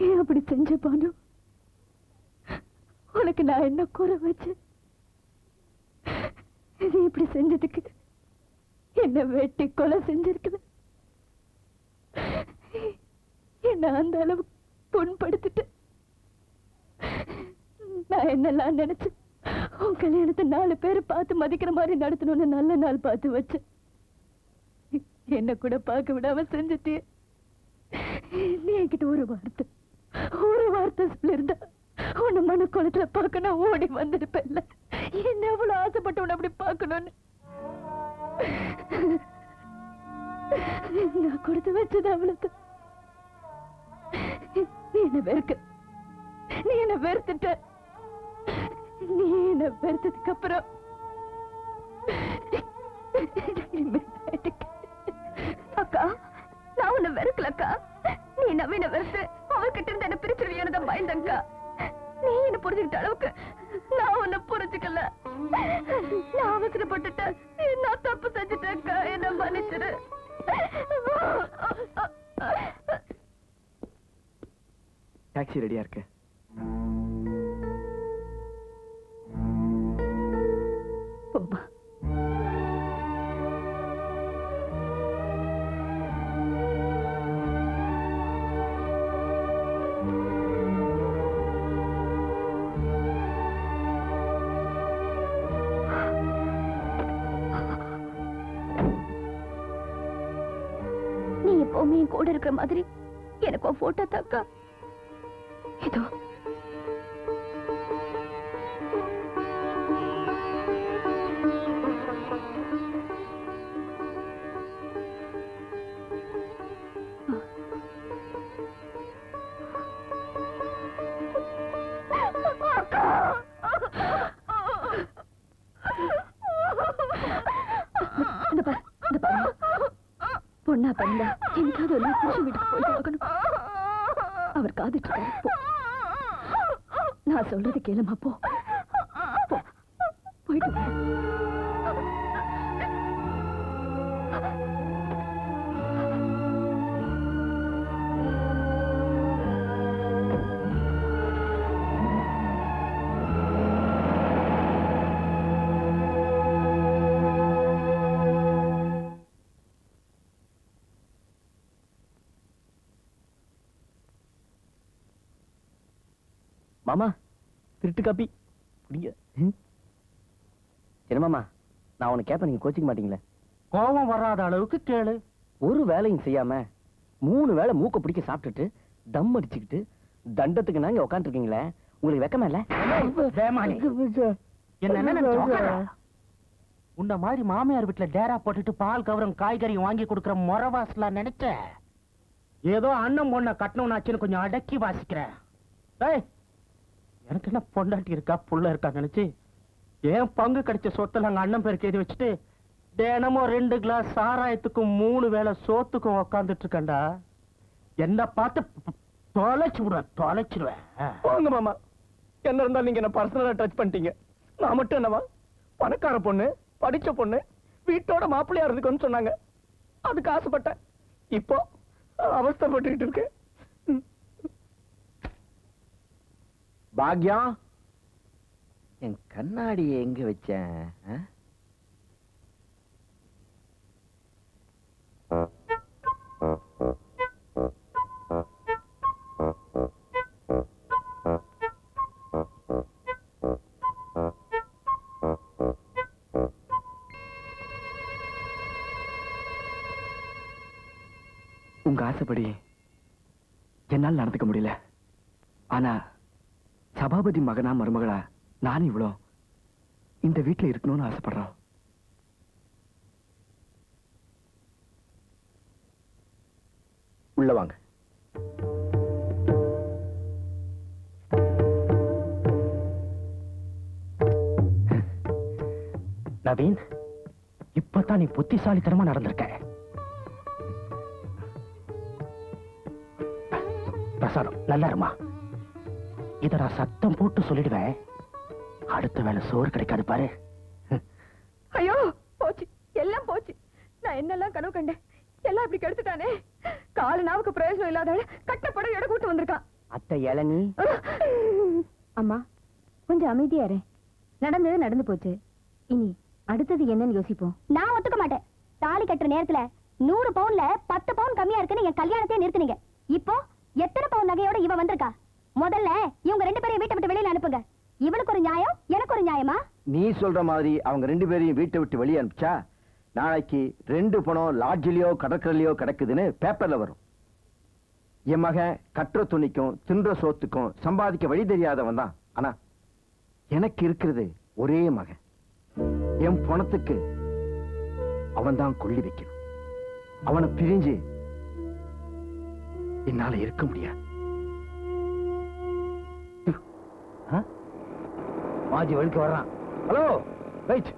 ஏன் அப்படி செஞ்ச பானு? உனக்கு நான் என்ன குறை வச்சேன்? நீ இப்படி செஞ்சதுக்கு என்ன வெட்டி கொலை செஞ்சிருக்குது. என்ன அந்த அளவு புண்படுத்திட்டு நான் என்னெல்லாம் நினைச்சு உன் கல்யாணத்தை 4 பேர் பார்த்து மதிக்கிற மாதிரி நடத்தணும்னு நல்ல நாள் பார்த்து வச்சேன். என்ன கூட பார்க்க விடாம செஞ்சுட்டே. நீ என்கிட்ட ஒரு வார்த்தை சொல்லிருந்தா உன்னை மன குளத்துல பார்க்கணும் ஓடி வந்திருப்பேன்ல. என்ன எவ்வளவு ஆசைப்பட்டு உன்னை அப்படி பார்க்கணும்னு. நான் கொடுத்து வச்சது அவ்வளவு. நீ என்ன வெறுத்துட்ட. நீ என்ன வெறுத்ததுக்கு அப்புறம் அக்கா, நான் உன்னை வெறுக்கலக்கா. நீ நவீன வெறுத்து அவர்கிட்ட இருந்து என்ன பிரிச்சிருவியானதான் பயந்தங்கா. நீ என்ன புரிஞ்சுக்கிட்ட அளவுக்கு நான் உன்னை புரிஞ்சுக்கல. நான் அவசரப்பட்டுட்டேன். நான் தப்பு செஞ்சுட்டேன்க்கா, என்ன மன்னிச்சிரு. டாக்ஸி ரெடியா இருக்கு. போமா. நீ எப்பவுமே கூட இருக்கிற மாதிரி எனக்கு போட்டோ தாக்கா. இதோ பொண்ணா பண்ணா எங்காவது ஒரு புருஷன் வீட்டுக்கு போயிட்டு ஆகணும். அவர் காத்துட்டு இருக்காரு. நான் சொல்றது கேளுமா. போயிட்டு மாமா திருட்டு காப்பி குடிங்க. என்ன மாமா, நான் உனக்கு கேட்ப நீங்க கோச்சிக்க மாட்டீங்களே? கோபம் வராத அளவுக்கு கேளு. ஒரு வேலையும் செய்யாம 3 வேளை மூக்க பிடிக்க சாப்பிட்டுட்டு தம் அடிச்சுக்கிட்டு தண்டத்துக்கு நாங்க உட்காந்துருக்கீங்களே, உங்களுக்கு வெக்கமா இல்ல? உன்ன மாதிரி மாமியார் வீட்டுல டேரா போட்டுட்டு பால் கவரம் காய்கறி வாங்கி கொடுக்கற முறவாசலாம் நினைச்ச. ஏதோ அண்ணன் பொண்ண கட்டணும்னாச்சுன்னு கொஞ்சம் அடக்கி வாசிக்கிறேன். எனக்கு என்ன பொண்டாட்டி இருக்கா புள்ள இருக்கா நினைச்சு ஏன் பங்கு கிடைச்ச சொத்துல அங்க அண்ணன் பேருக்கு எழுதி வச்சுட்டு தினமும் 2 கிளாஸ் சாராயத்துக்கும் 3 வேளை சோத்துக்கும் உக்காந்துட்டு இருக்கேன்டா. என்ன பார்த்து தொலைச்சிடுவேன். போங்க மாமா, என்ன இருந்தாலும் நீங்க என்ன பர்சனலா டச் பண்ணிட்டீங்க. நான் மட்டும் என்னவா பணக்கார பொண்ணு, படிச்ச பொண்ணு, வீட்டோட மாப்பிள்ளையா இருந்துக்குன்னு சொன்னாங்க. அதுக்கு ஆசைப்பட்டேன். இப்போ அவஸ்தைப்பட்டுக்கிட்டு இருக்கேன். பாக்யம், என் கண்ணாடியை எங்க வச்சேன்? உங்க ஆசைப்படி என்னால் நடந்துக்க முடியல. ஆனா சபாபதி மகனா மருமகளா நான் இவ்வளோ இந்த வீட்டுல இருக்கணும்னு ஆசைப்படுறோம். உள்ள வாங்க. நவீன், இப்பதான் நீ புத்திசாலித்தனமா நடந்திருக்க. பிரசாதம் நல்லா இருமா. இத நான் சத்தம் போட்டு சொல்லிடுவேன். அடுத்த வேளை சோறு கிடைக்காது பாரு. ஐயோ போச்சு, எல்லாம் போச்சு. நான் என்னெல்லாம் கனவு கண்டேன், எல்லாம் இப்படி கெடுத்துட்டானே. கால நாவுக்கு பிரயோஜனம் இல்லாத கட்டப்பட எடை கூட்டு வந்திருக்கான். அத்தை இளநீ. அம்மா கொஞ்சம் அமைதியா இரு. நடந்தது நடந்து போச்சு. இனி அடுத்தது என்னன்னு யோசிப்போம். நான் ஒத்துக்க மாட்டேன். தாலி கட்டுற நேரத்துல 100 பவுன்ல 10 பவுன் கம்மியா இருக்குன்னு என் கல்யாணத்தையே நிறுத்துனீங்க. இப்போ எத்தனை பவுன் நகையோட இவ வந்திருக்கா? முதல்ல இவங்க 2 பேரையும் வீட்டை விட்டு வெளியில அனுப்புங்க. இவளுக்கு ஒரு நியாயம், எனக்கு ஒரு நியாயமா? நீ சொல்ற மாதிரி அவங்க 2 பேரையும் வீட்டை விட்டு வெளியே அனுப்பிச்சா நாளைக்கு 2 பணம் லாட்ஜிலயோ கடற்கரையிலயோ கிடக்குதுன்னு பேப்பர்ல வரும். என் மகன் கட்டுற துணிக்கும் தின்ற சோத்துக்கும் சம்பாதிக்க வழி தெரியாதவன் தான். ஆனா எனக்கு இருக்கிறது ஒரே மகன். என் பணத்துக்கு அவன் தான் கொள்ளி வைக்கணும். அவனை பிரிஞ்சு என்னால இருக்க முடியாது. மாஜி வழுக்க வர்றான். Hello right.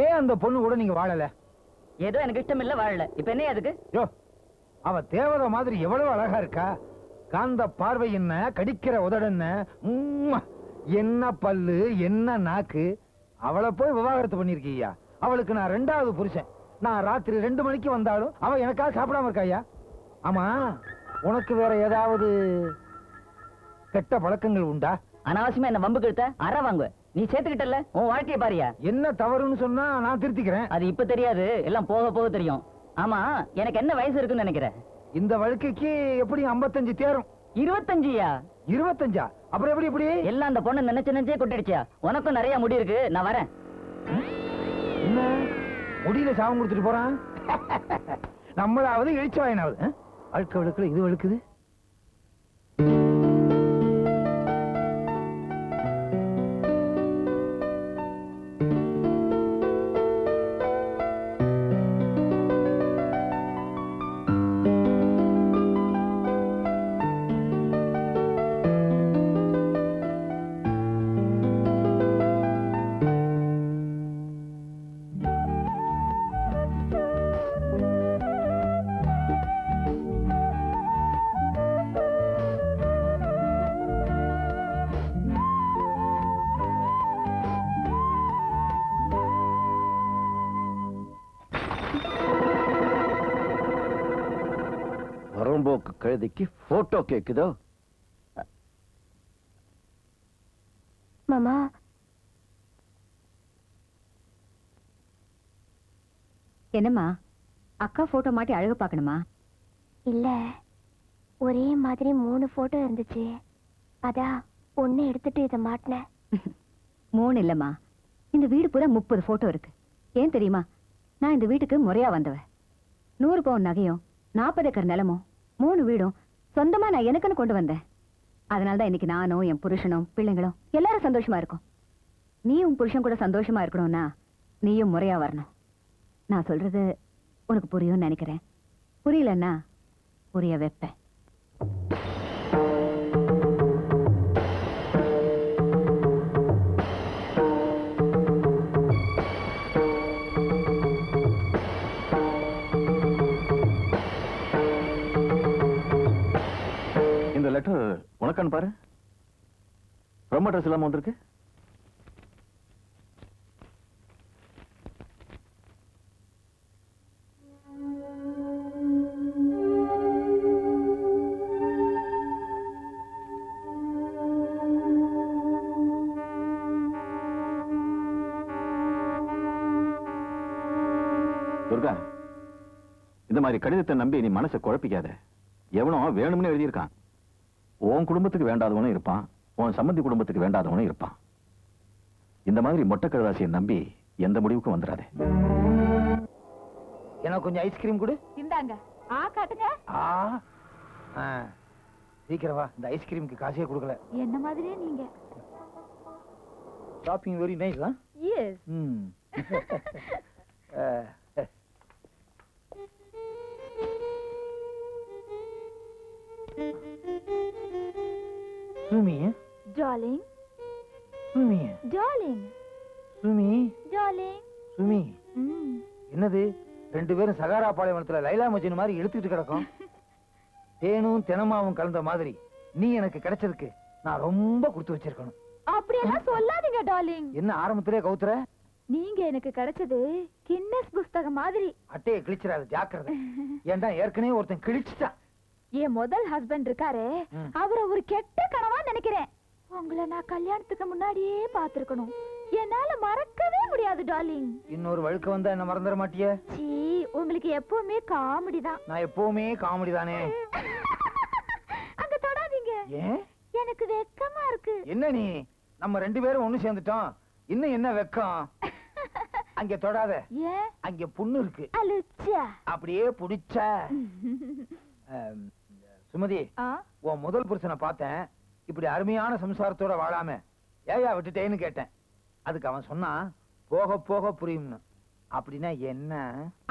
ஏன் அந்த பொண்ணு கூட நீங்க வாழல? ஏதோ எனக்கு இஷ்டம் இல்ல, வாழல. இப்ப என்ன அதுக்கு? யோ, அவ தேவதை மாதிரி எவ்வளவு அழகா இருக்கா. காந்த பார்வை என்ன, கடிக்கிற உதடு என்ன, என்ன பல்லு, என்ன நாக்கு. அவளை போய் விவாகரத்து பண்ணிருக்கீயா? அவளுக்கு நான் 2வது புருஷன். நான் ராத்திரி 2 மணிக்கு வந்தாலும் அவ எனக்காக சாப்பிடாம இருக்காயா? ஆமா, உனக்கு வேற ஏதாவது கெட்ட பழக்கங்கள் உண்டா? அனாவசியமா என்ன வம்புக்கு எடுத்த அற வாங்குவ. நீ சேர்த்துக்கிட்டல, உன் வாழ்க்கைய பாரியா. என்ன தவறுன்னு சொன்னா நான் திருத்திக்கிறேன். அது இப்ப தெரியாது, எல்லாம் போக போக தெரியும். ஆமா, எனக்கு என்ன வயசு இருக்குன்னு நினைக்கிற? இந்த வழக்கைக்கு எப்படி 55 தேரும்? 25யா? 25? அப்புறம் எப்படி இப்படி? எல்லாம் அந்த பொண்ணு நினைச்சே கொட்டிடுச்சியா? உனக்கும் நிறைய முடி இருக்கு, நான் வரேன். என்ன முடியல சாவம் கொடுத்துட்டு போறான்? நம்மளாவது இழிச்சு வாயினாவது. அழுக்க வழுக்கல இது வழுக்குது. வரம்போக்கு கழுதைக்கு போட்டோ கேக்குதோ? மாமா, என்னம்மா, அக்கா போட்டோ மாட்டி அழகு பார்க்கணுமா? இல்ல, ஒரே மாதிரி 3 போட்டோ இருந்துச்சு. அதான் ஒண்ணு எடுத்துட்டு இதை மாட்டினேன். 3 இல்லம்மா, இந்த வீடு பூரா 30 போட்டோ இருக்கு. ஏன் தெரியுமா? நான் இந்த வீட்டுக்கு முறையா வந்தவ. 100 பவுன் நகையும் 40 ஏக்கர் நிலமும் 3 வீடும் சொந்தமா நான் எனக்குன்னு கொண்டு வந்தேன். அதனாலதான் இன்னைக்கு நானும் என் புருஷனும் பிள்ளைங்களும் எல்லாரும் சந்தோஷமா இருக்கும். நீ உன் புருஷன் கூட சந்தோஷமா இருக்கணும்னா நீயும் முறையா வரணும். நான் சொல்றது உனக்கு புரியும்னு நினைக்கிறேன். புரியலன்னா புரிய வைப்பேன். இந்த லெட்டர் உனக்கான்னு பாரு. ரொம்ப ட்ரெஸ் இல்லாம வந்திருக்கு. துர்கா, இந்த மாதிரி கடிதத்தை நம்பி நீ மனசை குழப்பிக்காத. எவனோ வேணும்னு எழுதியிருக்கான். உன் குடும்பத்துக்கு வேண்டாதவனும் இருப்பான், உன் சம்பந்தி குடும்பத்துக்கு வேண்டாதவனும் இருப்பான். இந்த மாதிரி மொட்டை கழுதாசியை நம்பி எந்த முடிவுக்கும் வந்துடாதே. எனக்கு கொஞ்சம் ஐஸ்கிரீம் கொடு. இந்தாங்க. காட்டுங்க. சீக்கிரம் வா, இந்த ஐஸ்கிரீமுக்கு காசே கொடுக்கல. என்ன மாதிரியே நீங்க. Shopping very nice. Yes. Sumi, darling, Sumi, darling, Sumi, darling. Sumi, என்னது 2 பேரும் சகாரா பாலைவனத்துல லைலா மஜ்னு மாதிரி இழுத்துட்டு கிடக்கும். தேனும் தெனமாவும் கலந்த மாதிரி நீ எனக்கு கிடைச்சதுக்கு நான் ரொம்ப கொடுத்து வச்சிருக்கணும். அப்படியெல்லாம் சொல்லாதீங்க டார்லிங். என்ன ஆரம்பத்திலே கவுத்துற? நீங்க எனக்கு கிடைச்சது கின்னஸ் புஸ்தகம் மாதிரி. அட்டையை கிழிச்சிடாது, ஜாக்கிரதை. ஏன்டா ஏற்கனவே ஒருத்தன் கிழிச்சிட்டான். என் முதல் ஹஸ்பண்ட் இருக்காரு, அவரை ஒரு கெட்ட கனவா நினைக்கிறேன். உங்களை நான் கல்யாணத்துக்கு முன்னாடியே பாத்துருக்கணும். என்னால மறக்கவே முடியாது டார்லிங். இன்னொரு வழுக்க வந்தா என்ன மறந்துட மாட்டியே? சீ, உங்களுக்கு எப்பவுமே காமெடி தான். நான் எப்பவுமே காமெடி தானே. அங்க தொடாதீங்க. ஏன்? எனக்கு வெக்கமா இருக்கு. என்ன நீ, நம்ம 2 பேரும் ஒண்ணு சேர்ந்துட்டோம், இன்னும் என்ன வெக்கம்? அங்க தொடாத, ஏன்? அங்க புண்ணு இருக்கு. அலுச்சா. அப்படியே புடிச்சா. சுமதி, உன் முதல் புருஷனை பார்த்தேன், இப்படி அருமையான சம்சாரத்தோட வாழாம ஏயா விட்டுட்டேன்னு கேட்டேன். அதுக்கு அவன் சொன்னான், போக போக புரியும்னு. அப்படின்னா என்ன?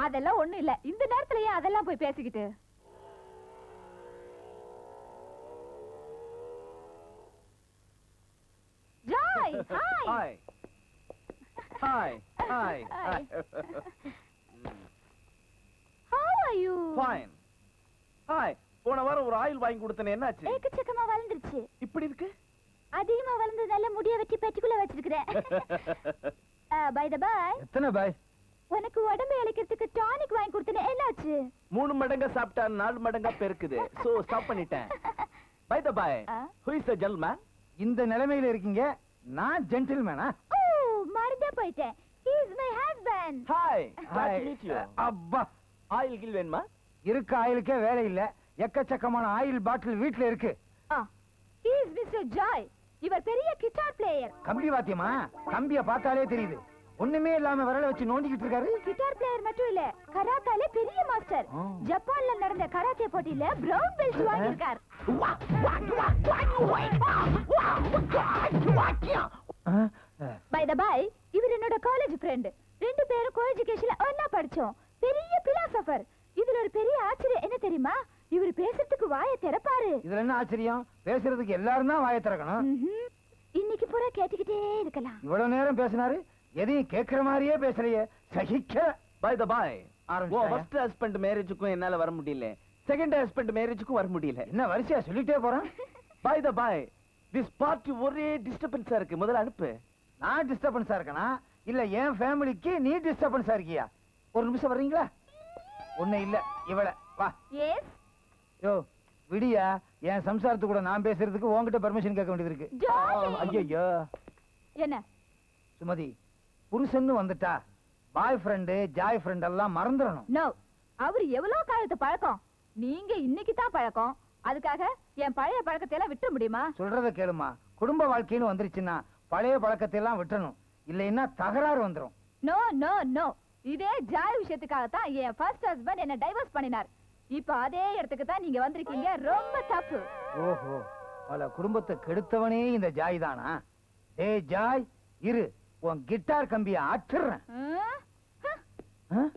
அதெல்லாம் ஒண்ணு இல்ல. இந்த நேரத்துல ஏன் அதெல்லாம் போய் பேசிக்கிட்டு? Joy, hi. Hi hi hi. How are you? Fine. Hi. போன வாரம் ஒரு ஆயில் வாங்கி கொடுத்தனே, என்னாச்சு? ஏக்கச்சக்கமா வளர்ந்துருச்சு. இப்படி இருக்கு? அதிகமா வளர்ந்ததால முடிய வெட்டி பெட்டிக்குள்ள வச்சிருக்கிறேன். பை த பை, எத்தனை பாய்? உனக்கு உடம்பு இளைக்கிறதுக்கு டானிக் வாங்கி கொடுத்தனே, என்னாச்சு? 3 மடங்கா சாப்பிட்டா 4 மடங்கா பெருக்குது. சோ ஸ்டாப் பண்ணிட்டேன். By the by, who is the gentleman? இந்த நிலைமையில இருக்கீங்க, நான் ஜென்டில்மேனா? ஓ, மறந்தே போயிட்டேன். He is my husband. Hi, glad to meet you. அப்பா, ஆயில் கில் வேணுமா? இருக்க ஆயிலுக்கே வேலை இல்ல, எக்கச்சக்கமான ஆயில் பாட்டில் வீட்டுல இருக்கு. He is Mr. Joy. இவர் பெரிய கிட்டார் பிளேயர். கம்பி வாத்தியமா? கம்பிய பார்த்தாலே தெரியுது. ஒண்ணுமே இல்லாம விரல வச்சு நோண்டிக்கிட்டு இருக்காரு. கிட்டார் பிளேயர் மட்டும் இல்ல, கராத்தாலே பெரிய மாஸ்டர். ஜப்பான்ல நடந்த கராத்தே போட்டியில பிரவுன் பெல்ட் வாங்கியிருக்கார். பை த பை, இவர் என்னோட காலேஜ் ஃப்ரெண்ட். 2 பேரும் கோ-எஜுகேஷன்ல ஒண்ணா படிச்சோம். பெரிய பிலாசபர். இதுல ஒரு பெரிய ஆச்சரியம் என்ன தெரியுமா? இவர் பேசுறதுக்கு வாயை திறப்பாரு. இதுல என்ன ஆச்சரியம்? பேசுறதுக்கு எல்லாரும் தான் வாயை திறக்கணும். இன்னைக்கு பூரா கேட்டுக்கிட்டே இருக்கலாம். இவ்வளவு நேரம் பேசினாரு, எதையும் கேட்கிற மாதிரியே பேசலையே, சகிக்க. பை த பை, ஆரம்பிச்சிட்டாயா? ஃபர்ஸ்ட் ஹஸ்பண்ட் மேரேஜுக்கும் என்னால வர முடியல, செகண்ட் ஹஸ்பண்ட் மேரேஜுக்கும் வர முடியல. என்ன வரிசையா சொல்லிட்டே போறான்? By the by, this party ஒரே டிஸ்டர்பன்ஸா இருக்கு. முதல்ல அனுப்பு. நான் டிஸ்டர்பன்ஸா இருக்கனா இல்ல என் ஃபேமிலிக்கு நீ டிஸ்டர்பன்ஸா இருக்கியா? ஒரு நிமிஷம் வர்றீங்களா? ஒண்ணு இல்ல, இவள வா. எஸ். யோ விடியா, என் சம்சாரத்து கூட நான் பேசுறதுக்கு உன்கிட்ட பெர்மிஷன் கேட்க வேண்டியது இருக்கு. ஐயோ. என்ன சுமதி, புருஷன்னு வந்துட்டா பாய் ஃப்ரெண்டு ஜாய் ஃப்ரெண்ட் எல்லாம் மறந்துடணும். நோ, அவர் எவ்வளவு காலத்து பழக்கம், நீங்க இன்னைக்கு தான் பழக்கம். அதுக்காக என் பழைய பழக்கத்தை எல்லாம் விட்டு முடியுமா? சொல்றத கேளுமா, குடும்ப வாழ்க்கைன்னு வந்துருச்சுன்னா பழைய பழக்கத்தை எல்லாம் விட்டணும், இல்லைன்னா தகராறு வந்துடும். நோ நோ நோ, இதே ஜாய் விஷயத்துக்காக தான் என் ஃபர்ஸ்ட் ஹஸ்பண்ட் என்ன டைவர்ஸ் பண்ணினார். இப்ப அதே இடத்துக்கு தான் நீங்க வந்திருக்கீங்க. ரொம்ப தப்பு. ஓஹோ, பல குடும்பத்தை கெடுத்தவனே இந்த ஜாய் தானா? டேய் ஜாய், இரு, உன் கிட்டார் கம்பியை ஆற்றுறேன்.